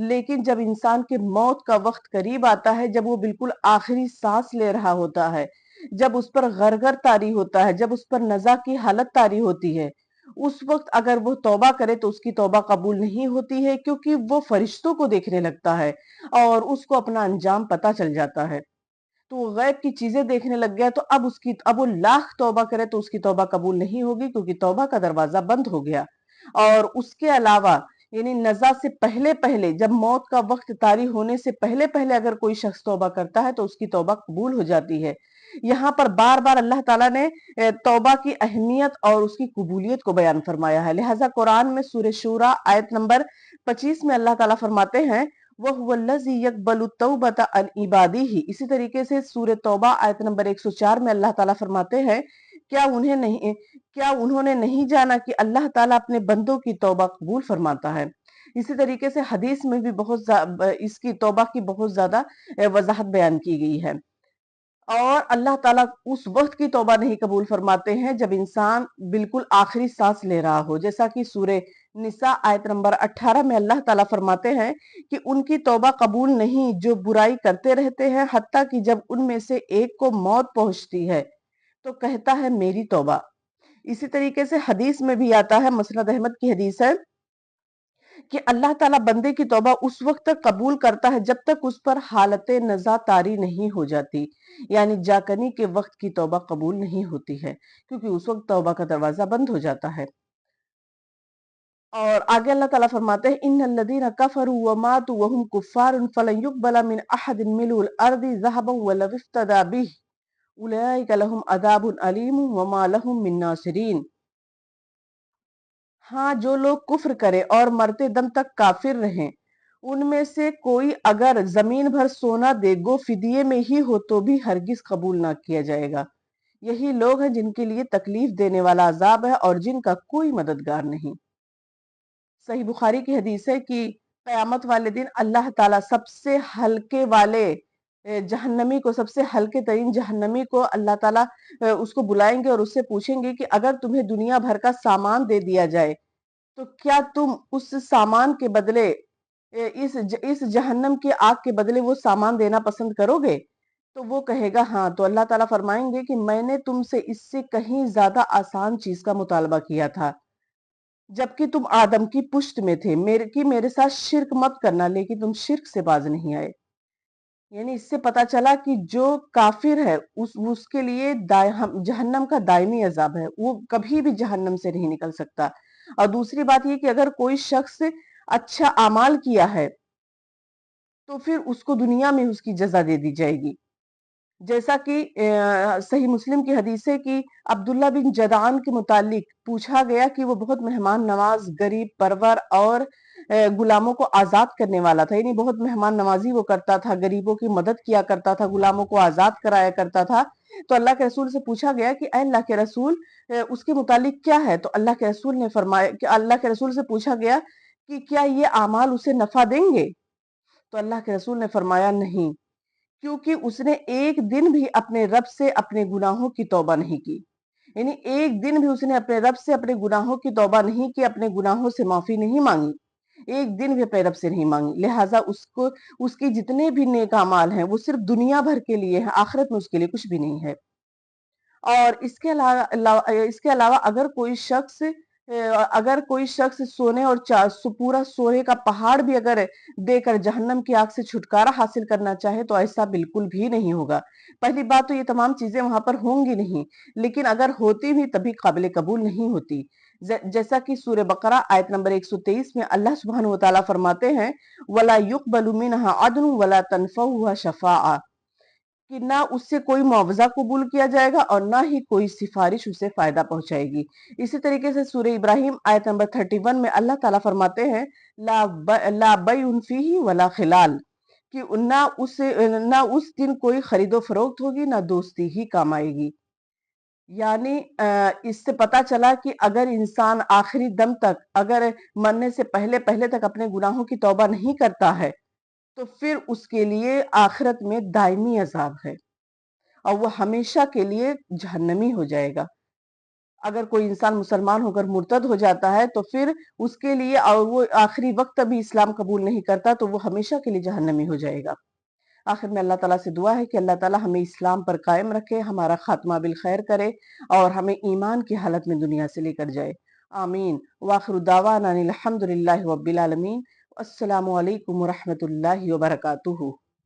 لیکن جب انسان کے موت کا وقت قریب آتا ہے، جب وہ بالکل آخری سانس لے رہا ہوتا ہے، جب اس پر غرغر طاری ہوتا ہے، جب اس پر نزا کی حالت طاری ہوتی ہے، اس وقت اگر وہ توبہ کرے تو اس کی توبہ قبول نہیں ہوتی ہے، کیونکہ وہ فرشتوں کو دیکھنے لگتا ہے اور اس کو اپنا انجام پتہ چل جاتا ہے۔ تو وہ غیب کی چیزیں دیکھنے لگ گیا، تو اب وہ لاکھ توبہ کرے تو اس کی توبہ قبول نہیں ہوگی، کیونکہ توبہ کا دروازہ بند ہو گیا۔ اور اس کے علاوہ یعنی نزا سے پہلے پہلے، جب موت کا وقت طاری ہونے سے پہلے پہلے اگر کوئی شخص توبہ کرتا ہے تو اس کی توبہ قبول ہو جاتی ہے۔ یہاں پر بار بار اللہ تعالیٰ نے توبہ کی اہمیت اور اس کی قبولیت کو بیان فرمایا ہے، لہٰذا قرآن میں سورہ شورى آیت نمبر 25 میں اللہ تعالیٰ فرماتے ہیں وَهُوَ الَّذِي يَقْبَلُ التَّوْبَةَ عَنْ عِبَادِهِ۔ اسی طریقے سے سورہ توبہ آیت نمبر 104 میں اللہ تعالیٰ فرماتے ہیں کیا انہوں نے نہیں جانا کہ اللہ تعالیٰ اپنے بندوں کی توبہ قبول فرماتا ہے۔ اسی طریقے سے حدیث میں بھی اس کی توبہ کی بہت زیادہ وضاحت بیان کی گئی ہے۔ اور اللہ تعالیٰ اس وقت کی توبہ نہیں قبول فرماتے ہیں جب انسان بالکل آخری سانس لے رہا ہو، جیسا کہ سورہ نساء آیت نمبر 18 میں اللہ تعالیٰ فرماتے ہیں کہ ان کی توبہ قبول نہیں جو برائی کرتے رہتے ہیں، حتیٰ کہ جب ان میں سے ایک کو موت پہنچتی ہے تو کہتا ہے میری توبہ۔ اسی طریقے سے حدیث میں بھی آتا ہے، مسند احمد کی حدیث ہے کہ اللہ تعالیٰ بندے کی توبہ اس وقت تک قبول کرتا ہے جب تک اس پر حالت نزا طاری نہیں ہو جاتی، یعنی جاکنی کے وقت کی توبہ قبول نہیں ہوتی ہے، کیونکہ اس وقت توبہ کا دروازہ بند ہو جاتا ہے۔ اور آگے اللہ تعالیٰ فرماتے ہیں ان الذین کفروا وماتوا وهم کفار فلن يقبل من احد ملء الارض ذهبا ولو افتدى به اولئک لهم عذاب علیم وما لهم من ناصرین۔ ہاں، جو لوگ کفر کرے اور مرتے دم تک کافر رہیں، ان میں سے کوئی اگر زمین بھر سونا دے گو فدیے میں ہی ہو تو بھی ہرگز قبول نہ کیا جائے گا۔ یہی لوگ ہیں جن کے لیے تکلیف دینے والا عذاب ہے اور جن کا کوئی مددگار نہیں۔ صحیح بخاری کی حدیث ہے کہ قیامت والے دن اللہ تعالیٰ سب سے ہلکے والے جہنمی کو، سب سے ہلکے ترین جہنمی کو اللہ تعالیٰ اس کو بلائیں گے اور اس سے پوچھیں گے کہ اگر تمہیں دنیا بھر کا سامان دے دیا جائے تو کیا تم اس سامان کے بدلے اس جہنم کی آگ کے بدلے وہ سامان دینا پسند کرو گے؟ تو وہ کہے گا ہاں، تو اللہ تعالیٰ فرمائیں گے کہ میں نے تم سے اس سے کہیں زیادہ آسان چیز کا مطالبہ کیا تھا جبکہ تم آدم کی پشت میں تھے، میرے ساتھ شرک مت کرنا، لیکن تم شرک سے باز نہیں آئے۔ یعنی اس سے پتا چلا کہ جو کافر ہے اس کے لیے جہنم کا دائمی عذاب ہے، وہ کبھی بھی جہنم سے نہیں نکل سکتا۔ اور دوسری بات یہ کہ اگر کوئی شخص اچھا اعمال کیا ہے تو پھر اس کو دنیا میں اس کی جزا دے دی جائے گی، جیسا کہ صحیح مسلم کی حدیث ہے کہ عبداللہ بن جدعان کے متعلق پوچھا گیا کہ وہ بہت مہمان نواز، غریب پرور اور غلاموں کو آزاد کرنے والا تھا، یعنی بہت مہمان نوازی وہ کرتا تھا، غریبوں کی مدد کیا کرتا تھا، غلاموں کو آزاد کرایا کرتا تھا۔ تو اللہ کے رسول سے پوچھا گیا کہ اے اللہ کے رسول اس کے متعلق کیا ہے؟ تو اللہ کے رسول نے فرمایا کہ اللہ کے رسول سے پوچھا گیا کہ کیا یہ اعمال اسے نفع دیں گے؟ تو اللہ کے رسول نے فرمایا نہیں، کیونکہ اس نے ایک دن بھی اپنے رب سے اپنے گناہوں کی توبہ نہیں کی، یعنی ایک دن بھی اس نے اپنے رب سے اپنے گناہوں کی توبہ نہیں کی، اپنے گناہوں سے معافی نہیں مانگی، ایک دن بھی اپنے رب سے نہیں مانگی، لہٰذا اس کی جتنے بھی نیک اعمال ہیں وہ صرف دنیا بھر کے لیے ہیں، آخرت میں اس کے لیے کچھ بھی نہیں ہے۔ اور اس کے علاوہ اگر کوئی شخص سونے اور پورا سونے کا پہاڑ بھی اگر دے کر جہنم کی آگ سے چھٹکارا حاصل کرنا چاہے تو ایسا بالکل بھی نہیں ہوگا۔ پہلی بات تو یہ تمام چیزیں وہاں پر ہوں گی نہیں، لیکن اگر ہوتی بھی تبھی قابل قبول نہیں ہوتی، جیسا کہ سورہ بقرہ آیت نمبر 123 میں اللہ سبحانہ وتعالیٰ فرماتے ہیں وَلَا يُقْبَلُ مِنْهَا عَدْلٌ وَلَا تَنْفَعُهَا شَفَاعَةٌ، کہ نہ اس سے کوئی معاوضہ قبول کیا جائے گا اور نہ ہی کوئی سفارش اسے فائدہ پہنچائے گی۔ اسی طریقے سے سورہ ابراہیم آیت نمبر 31 میں اللہ تعالیٰ فرماتے ہیں لا بیع فیہ ولا خلال، کہ نہ اس دن کوئی خرید و فروخت ہوگی، نہ دوستی ہی کام آئے گی۔ یعنی اس سے پتا چلا کہ اگر انسان آخری دم تک اگر مرنے سے پہلے تک اپنے گناہوں کی توبہ نہیں کرتا ہے تو پھر اس کے لیے آخرت میں دائمی عذاب ہے اور وہ ہمیشہ کے لیے جہنمی ہو جائے گا۔ اگر کوئی انسان مسلمان ہو کر مرتد ہو جاتا ہے تو پھر اس کے لیے، اور وہ آخری وقت بھی اسلام قبول نہیں کرتا، تو وہ ہمیشہ کے لیے جہنمی ہو جائے گا۔ آخر میں اللہ تعالیٰ سے دعا ہے کہ اللہ تعالیٰ ہمیں اسلام پر قائم رکھے، ہمارا خاتمہ بالخیر کرے، اور ہمیں ایمان کی حالت میں دنیا سے لے کر جائے۔ آمین۔ وآخر دعوانا الحمد للہ رب العالمین۔ السلام علیکم ورحمۃ اللہ وبرکاتہ۔